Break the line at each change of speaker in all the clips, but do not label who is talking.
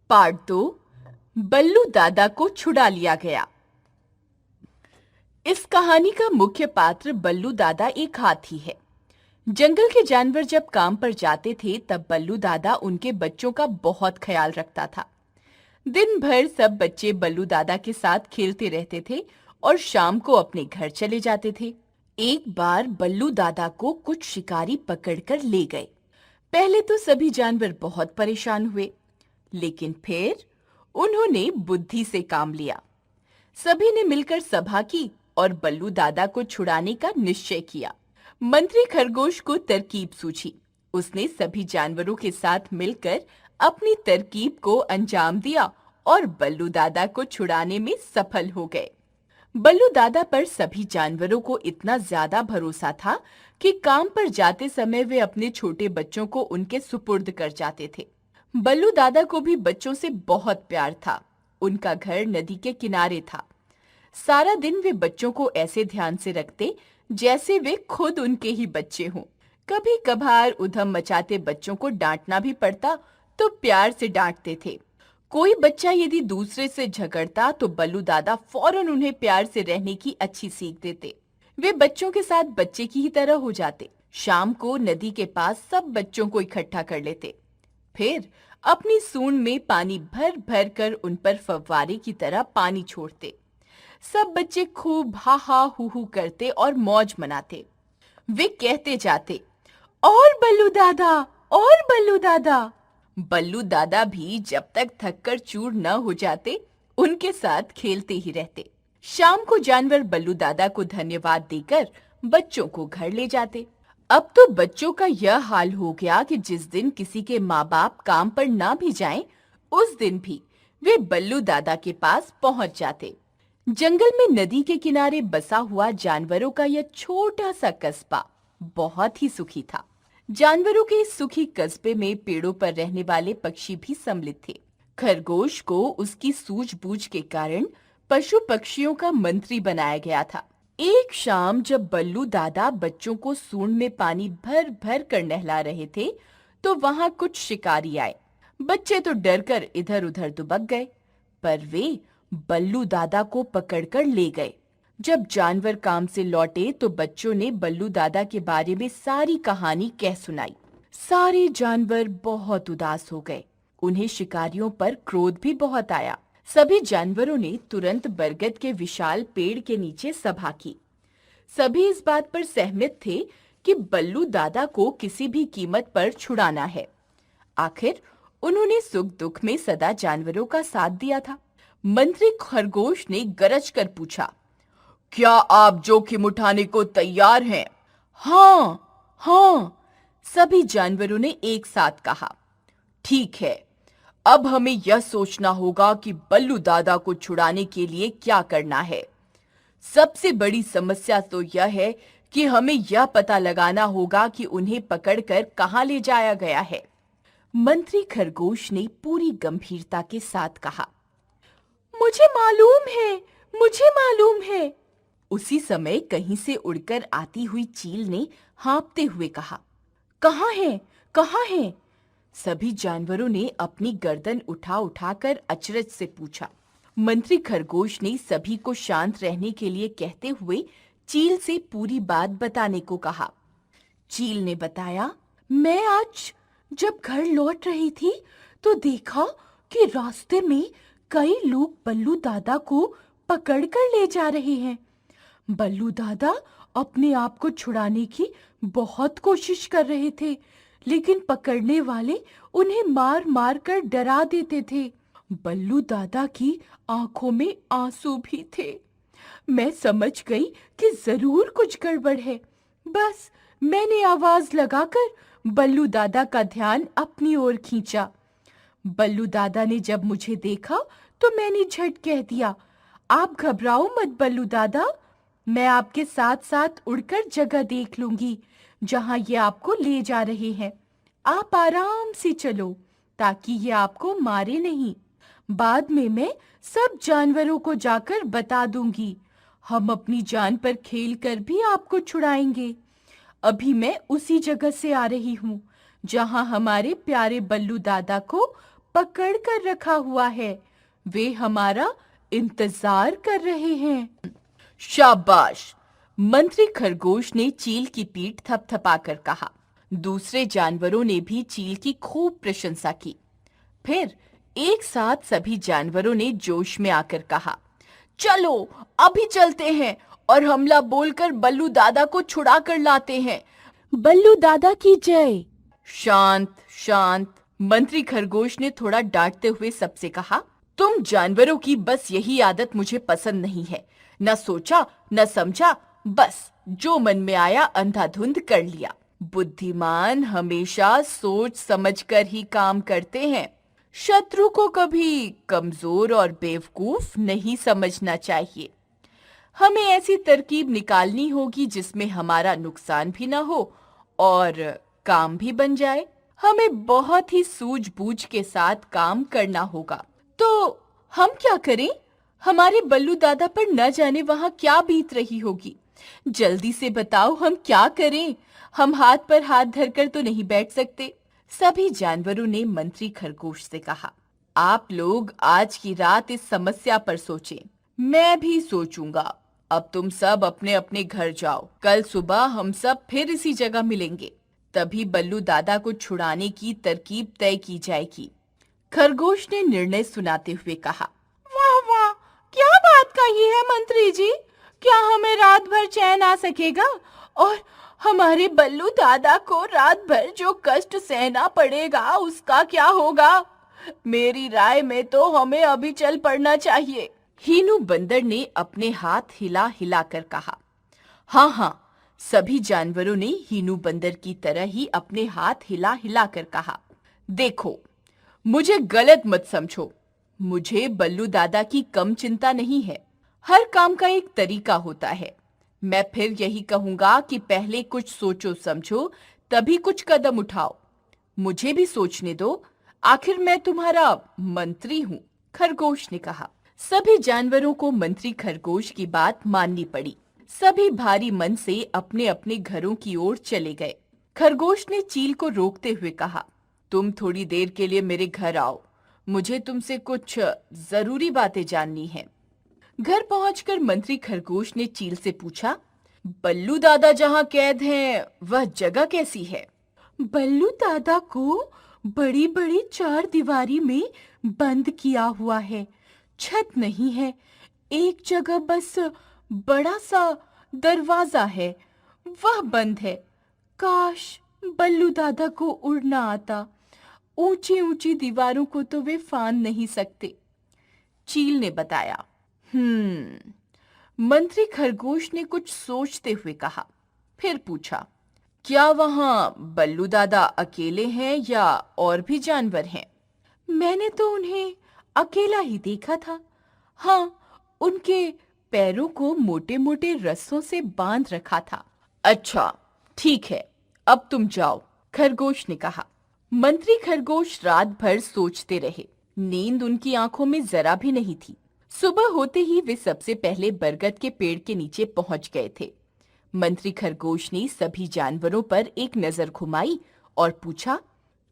Part 2। बल्लू दादा को छुड़ा लिया गया। इस कहानी का मुख्य पात्र बल्लू दादा एक हाथी है। जंगल के जानवर जब काम पर जाते थे तब बल्लू दादा उनके बच्चों का बहुत ख्याल रखता था। दिन भर सब बच्चे बल्लू दादा के साथ खेलते रहते थे और शाम को अपने घर चले जाते थे। एक बार बल्लू दादा को कुछ शिकारी पकड़कर ले गए। पहले तो सभी जानवर बहुत परेशान हुए, लेकिन फिर उन्होंने बुद्धि से काम लिया। सभी ने मिलकर सभा की और बल्लू दादा को छुड़ाने का निश्चय किया। मंत्री खरगोश को तरकीब सूझी। उसने सभी जानवरों के साथ मिलकर अपनी तरकीब को अंजाम दिया और बल्लू दादा को छुड़ाने में सफल हो गए। बल्लू दादा पर सभी जानवरों को इतना ज्यादा भरोसा था कि काम पर जाते समय वे अपने छोटे बच्चों को उनके सुपुर्द कर जाते थे। बल्लू दादा को भी बच्चों से बहुत प्यार था। उनका घर नदी के किनारे था। सारा दिन वे बच्चों को ऐसे ध्यान से रखते जैसे वे खुद उनके ही बच्चे हों। कभी कभार उधम मचाते बच्चों को डांटना भी पड़ता तो प्यार से डांटते थे। कोई बच्चा यदि दूसरे से झगड़ता तो बल्लू दादा फौरन उन्हें प्यार से रहने की अच्छी सीख देते। वे बच्चों के साथ बच्चे की ही तरह हो जाते। शाम को नदी के पास सब बच्चों को इकट्ठा कर लेते। फिर अपनी सूंड में पानी भर भर कर उन पर फव्वारे की तरह पानी छोड़ते। सब बच्चे खूब हा हा हू हू करते और मौज मनाते। वे कहते जाते, और बल्लू दादा, और बल्लू दादा। बल्लू दादा भी जब तक थककर चूर न हो जाते उनके साथ खेलते ही रहते। शाम को जानवर बल्लू दादा को धन्यवाद देकर बच्चों को घर ले जाते। अब तो बच्चों का यह हाल हो गया कि जिस दिन किसी के माँ बाप काम पर ना भी जाएं, उस दिन भी वे बल्लू दादा के पास पहुंच जाते। जंगल में नदी के किनारे बसा हुआ जानवरों का यह छोटा सा कस्बा बहुत ही सुखी था। जानवरों के इस सुखी कस्बे में पेड़ों पर रहने वाले पक्षी भी सम्मिलित थे। खरगोश को उसकी सूझबूझ के कारण पशु पक्षियों का मंत्री बनाया गया था। एक शाम जब बल्लू दादा बच्चों को सूंड में पानी भर भर कर नहला रहे थे तो वहां कुछ शिकारी आए। बच्चे तो डरकर इधर-उधर दुबक गए, पर वे बल्लू दादा को पकड़कर ले गए। जब जानवर काम से लौटे तो बच्चों ने बल्लू दादा के बारे में सारी कहानी कह सुनाई। सारे जानवर बहुत उदास हो गए। उन्हें शिकारियों पर क्रोध भी बहुत आया। सभी जानवरों ने तुरंत बरगद के विशाल पेड़ के नीचे सभा की। सभी इस बात पर सहमत थे कि बल्लू दादा को किसी भी कीमत पर छुड़ाना है। आखिर उन्होंने सुख दुख में सदा जानवरों का साथ दिया था। मंत्री खरगोश ने गरज कर पूछा, क्या आप जोखिम उठाने को तैयार हैं? हाँ, हाँ, सभी जानवरों ने एक साथ कहा। ठीक है, अब हमें यह सोचना होगा कि बल्लू दादा को छुड़ाने के लिए क्या करना है। सबसे बड़ी समस्या तो यह है कि हमें यह पता लगाना होगा कि उन्हें पकड़कर कहाँ ले जाया गया है। मंत्री खरगोश ने पूरी गंभीरता के साथ कहा। मुझे मालूम है, मुझे मालूम है। उसी समय कहीं से उड़कर आती हुई चील ने हाँफते हुए कहा, कहाँ है, कहाँ है? सभी जानवरों ने अपनी गर्दन उठा उठाकर अचरज से पूछा। मंत्री खरगोश ने सभी को शांत रहने के लिए कहते हुए चील से पूरी बात बताने को कहा। चील ने बताया, मैं आज जब घर लौट रही थी तो देखा कि रास्ते में कई लोग बल्लू दादा को पकड़कर ले जा रहे हैं। बल्लू दादा अपने आप को छुड़ाने की बहुत कोशिश कर रहे थे, लेकिन पकड़ने वाले उन्हें मार मार कर डरा देते थे। बल्लू दादा की आंखों में आंसू भी थे। मैं समझ गई कि जरूर कुछ गड़बड़ है। बस मैंने आवाज लगाकर बल्लू दादा का ध्यान अपनी ओर खींचा। बल्लू दादा ने जब मुझे देखा तो मैंने झट कह दिया, आप घबराओ मत बल्लू दादा, मैं आपके साथ साथ उड़कर जगह देख लूंगी जहां ये आपको ले जा रहे हैं। आप आराम से चलो ताकि ये आपको मारे नहीं। बाद में मैं सब जानवरों को जाकर बता दूंगी। हम अपनी जान पर खेल कर भी आपको छुड़ाएंगे। अभी मैं उसी जगह से आ रही हूँ जहां हमारे प्यारे बल्लू दादा को पकड़ कर रखा हुआ है। वे हमारा इंतजार कर रहे हैं। शाबाश! मंत्री खरगोश ने चील की पीठ थपथपाकर कहा। दूसरे जानवरों ने भी चील की खूब प्रशंसा की। फिर एक साथ सभी जानवरों ने जोश में आकर कहा, चलो अभी चलते हैं और हमला बोलकर बल्लू दादा को छुड़ा कर लाते हैं। बल्लू दादा की जय। शांत शांत। मंत्री खरगोश ने थोड़ा डांटते हुए सबसे कहा, तुम जानवरों की बस यही आदत मुझे पसंद नहीं है। न सोचा न समझा, बस जो मन में आया अंधाधुंध कर लिया। बुद्धिमान हमेशा सोच समझकर ही काम करते हैं। शत्रु को कभी कमजोर और बेवकूफ नहीं समझना चाहिए। हमें ऐसी तरकीब निकालनी होगी जिसमें हमारा नुकसान भी ना हो और काम भी बन जाए। हमें बहुत ही सूझबूझ के साथ काम करना होगा। तो हम क्या करें? हमारे बल्लू दादा पर न जाने वहां क्या बीत रही होगी। जल्दी से बताओ, हम क्या करें? हम हाथ पर हाथ धरकर तो नहीं बैठ सकते। सभी जानवरों ने मंत्री खरगोश से कहा, आप लोग आज की रात इस समस्या पर सोचें। मैं भी सोचूंगा। अब तुम सब अपने अपने घर जाओ। कल सुबह हम सब फिर इसी जगह मिलेंगे। तभी बल्लू दादा को छुड़ाने की तरकीब तय की जाएगी। खरगोश ने निर्णय सुनाते हुए कहा, वाह वाह, क्या बात कही है मंत्री जी। क्या हमें रात भर चैन आ सकेगा? और हमारे बल्लू दादा को रात भर जो कष्ट सहना पड़ेगा उसका क्या होगा? मेरी राय में तो हमें अभी चल पड़ना चाहिए। हीनू बंदर ने अपने हाथ हिला हिला कर कहा। हाँ हाँ, सभी जानवरों ने हीनू बंदर की तरह ही अपने हाथ हिला हिला कर कहा। देखो, मुझे गलत मत समझो। मुझे बल्लू दादा की कम चिंता नहीं है। हर काम का एक तरीका होता है। मैं फिर यही कहूंगा कि पहले कुछ सोचो समझो, तभी कुछ कदम उठाओ। मुझे भी सोचने दो, आखिर मैं तुम्हारा मंत्री हूँ, खरगोश ने कहा। सभी जानवरों को मंत्री खरगोश की बात माननी पड़ी। सभी भारी मन से अपने अपने घरों की ओर चले गए। खरगोश ने चील को रोकते हुए कहा, तुम थोड़ी देर के लिए मेरे घर आओ। मुझे तुमसे कुछ जरूरी बातें जाननी है। घर पहुंचकर मंत्री खरगोश ने चील से पूछा, बल्लू दादा जहां कैद हैं, वह जगह कैसी है? बल्लू दादा को बड़ी बड़ी चार दीवारी में बंद किया हुआ है। छत नहीं है। एक जगह बस बड़ा सा दरवाजा है, वह बंद है। काश बल्लू दादा को उड़ना आता। ऊंची ऊंची दीवारों को तो वे फांद नहीं सकते। चील ने बताया। मंत्री खरगोश ने कुछ सोचते हुए कहा। फिर पूछा, क्या वहां बल्लू दादा अकेले हैं या और भी जानवर हैं? मैंने तो उन्हें अकेला ही देखा था। हाँ, उनके पैरों को मोटे मोटे रस्सों से बांध रखा था। अच्छा, ठीक है, अब तुम जाओ, खरगोश ने कहा। मंत्री खरगोश रात भर सोचते रहे। नींद उनकी आंखों में जरा भी नहीं थी। सुबह होते ही वे सबसे पहले बरगद के पेड़ के नीचे पहुंच गए थे। मंत्री खरगोश ने सभी जानवरों पर एक नजर घुमाई और पूछा,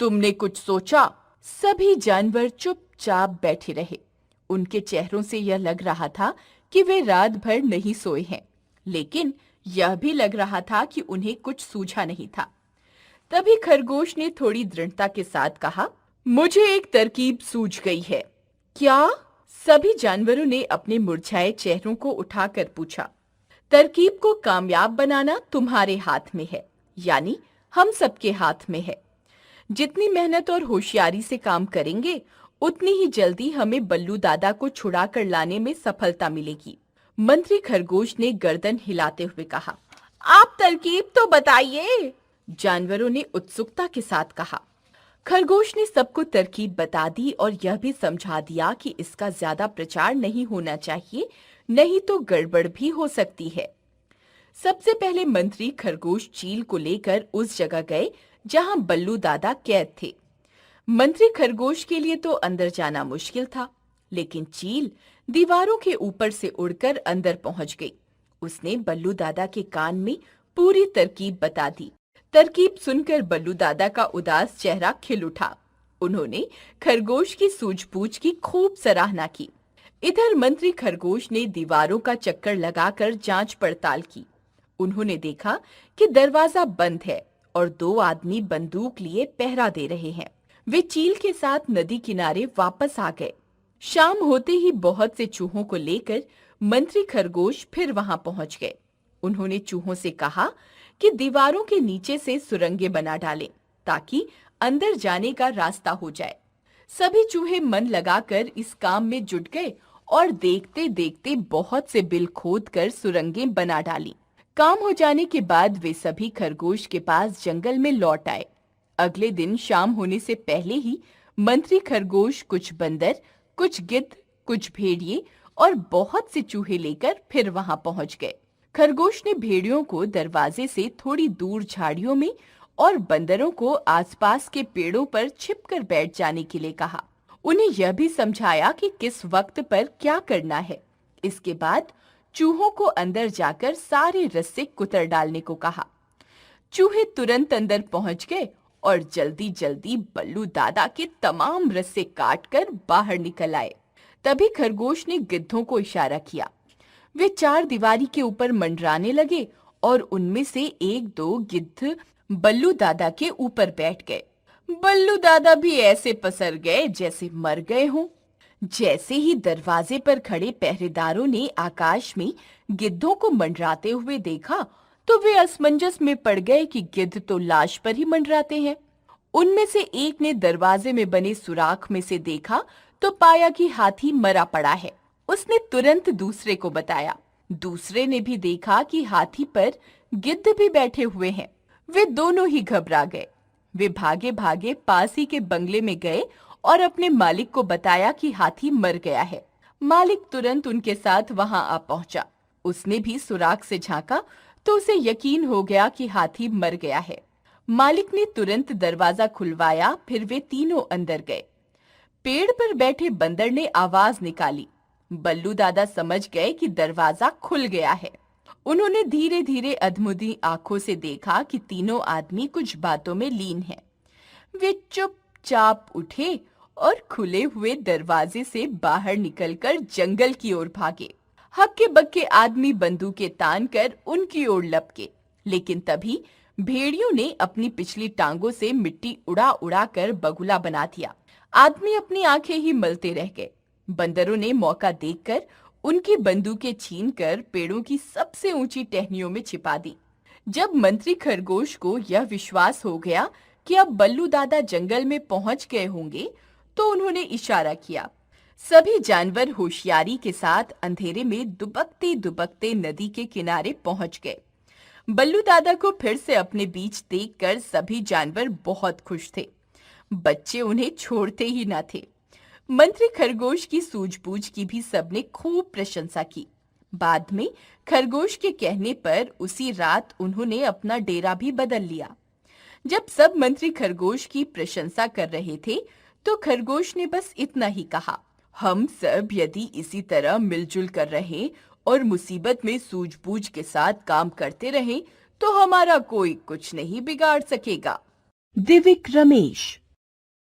तुमने कुछ सोचा? सभी जानवर चुपचाप बैठे रहे। उनके चेहरों से यह लग रहा था कि वे रात भर नहीं सोए हैं, लेकिन यह भी लग रहा था कि उन्हें कुछ सूझा नहीं था। तभी खरगोश ने थोड़ी दृढ़ता के साथ कहा, मुझे एक तरकीब सूझ गई है। क्या? सभी जानवरों ने अपने मुरझाए चेहरों को उठाकर पूछा। तरकीब को कामयाब बनाना तुम्हारे हाथ में है, यानी हम सबके हाथ में है। जितनी मेहनत और होशियारी से काम करेंगे, उतनी ही जल्दी हमें बल्लू दादा को छुड़ा कर लाने में सफलता मिलेगी। मंत्री खरगोश ने गर्दन हिलाते हुए कहा। आप तरकीब तो बताइए, जानवरों ने उत्सुकता के साथ कहा। खरगोश ने सबको तरकीब बता दी और यह भी समझा दिया कि इसका ज्यादा प्रचार नहीं होना चाहिए, नहीं तो गड़बड़ भी हो सकती है। सबसे पहले मंत्री खरगोश चील को लेकर उस जगह गए जहां बल्लू दादा कैद थे। मंत्री खरगोश के लिए तो अंदर जाना मुश्किल था, लेकिन चील दीवारों के ऊपर से उड़कर अंदर पहुंच गई। उसने बल्लू दादा के कान में पूरी तरकीब बता दी। तरकीब सुनकर बल्लू दादा का उदास चेहरा खिल उठा। उन्होंने खरगोश की सूझबूझ की खूब सराहना की। इधर मंत्री खरगोश ने दीवारों का चक्कर लगाकर जांच पड़ताल की। उन्होंने देखा कि दरवाजा बंद है और दो आदमी बंदूक लिए पहरा दे रहे हैं। वे चील के साथ नदी किनारे वापस आ गए। शाम होते ही बहुत से चूहों को लेकर मंत्री खरगोश फिर वहां पहुंच गए। उन्होंने चूहों से कहा कि दीवारों के नीचे से सुरंगें बना डालें ताकि अंदर जाने का रास्ता हो जाए। सभी चूहे मन लगाकर इस काम में जुट गए और देखते देखते बहुत से बिल खोदकर सुरंगें बना डाली। काम हो जाने के बाद वे सभी खरगोश के पास जंगल में लौट आए। अगले दिन शाम होने से पहले ही मंत्री खरगोश कुछ बंदर, कुछ गिद्ध, कुछ भेड़िए और बहुत से चूहे लेकर फिर वहां पहुंच गए। खरगोश ने भेड़ियों को दरवाजे से थोड़ी दूर झाड़ियों में और बंदरों को आसपास के पेड़ों पर छिपकर बैठ जाने के लिए कहा। उन्हें यह भी समझाया कि किस वक्त पर क्या करना है। इसके बाद चूहों को अंदर जाकर सारे रस्से कुतर डालने को कहा। चूहे तुरंत अंदर पहुंच गए और जल्दी जल्दी बल्लू दादा के तमाम रस्से काटकर बाहर निकल आए। तभी खरगोश ने गिद्धों को इशारा किया। वे चार दीवारी के ऊपर मंडराने लगे और उनमें से एक दो गिद्ध बल्लू दादा के ऊपर बैठ गए। बल्लू दादा भी ऐसे पसर गए जैसे मर गए हों। जैसे ही दरवाजे पर खड़े पहरेदारों ने आकाश में गिद्धों को मंडराते हुए देखा तो वे असमंजस में पड़ गए कि गिद्ध तो लाश पर ही मंडराते हैं। उनमें से एक ने दरवाजे में बने सुराख में से देखा तो पाया कि हाथी मरा पड़ा है। उसने तुरंत दूसरे को बताया। दूसरे ने भी देखा कि हाथी पर गिद्ध भी बैठे हुए हैं। वे दोनों ही घबरा गए। वे भागे भागे पास ही के बंगले में गए और अपने मालिक को बताया कि हाथी मर गया है। मालिक तुरंत उनके साथ वहां आ पहुंचा। उसने भी सुराख से झांका तो उसे यकीन हो गया कि हाथी मर गया है। मालिक ने तुरंत दरवाजा खुलवाया, फिर वे तीनों अंदर गए। पेड़ पर बैठे बंदर ने आवाज निकाली। बल्लू दादा समझ गए कि दरवाजा खुल गया है। उन्होंने धीरे धीरे अधमुधी आंखों से देखा कि तीनों आदमी कुछ बातों में लीन हैं। वे चुपचाप उठे और खुले हुए दरवाजे से बाहर निकलकर जंगल की ओर भागे। हक्के बक्के आदमी बंदूकें तान कर उनकी ओर लपके, लेकिन तभी भेड़ियों ने अपनी पिछली टांगों से मिट्टी उड़ा उड़ा कर बगुला बना दिया। आदमी अपनी आंखें ही मलते रह गए। बंदरों ने मौका देखकर उनकी बंदूकें छीनकर पेड़ों की सबसे ऊंची टहनियों में छिपा दी। जब मंत्री खरगोश को यह विश्वास हो गया कि अब बल्लू दादा जंगल में पहुंच गए होंगे, तो उन्होंने इशारा किया। सभी जानवर होशियारी के साथ अंधेरे में दुबकते दुबकते नदी के किनारे पहुंच गए। बल्लू दादा को फिर से अपने बीच देखकर सभी जानवर बहुत खुश थे। बच्चे उन्हें छोड़ते ही न थे। मंत्री खरगोश की सूझबूझ की भी सबने खूब प्रशंसा की। बाद में खरगोश के कहने पर उसी रात उन्होंने अपना डेरा भी बदल लिया। जब सब मंत्री खरगोश की प्रशंसा कर रहे थे, तो खरगोश ने बस इतना ही कहा, हम सब यदि इसी तरह मिलजुल कर रहें और मुसीबत में सूझबूझ के साथ काम करते रहें, तो हमारा कोई कुछ नहीं बिगाड़ सकेगा। दिव्य रमेश।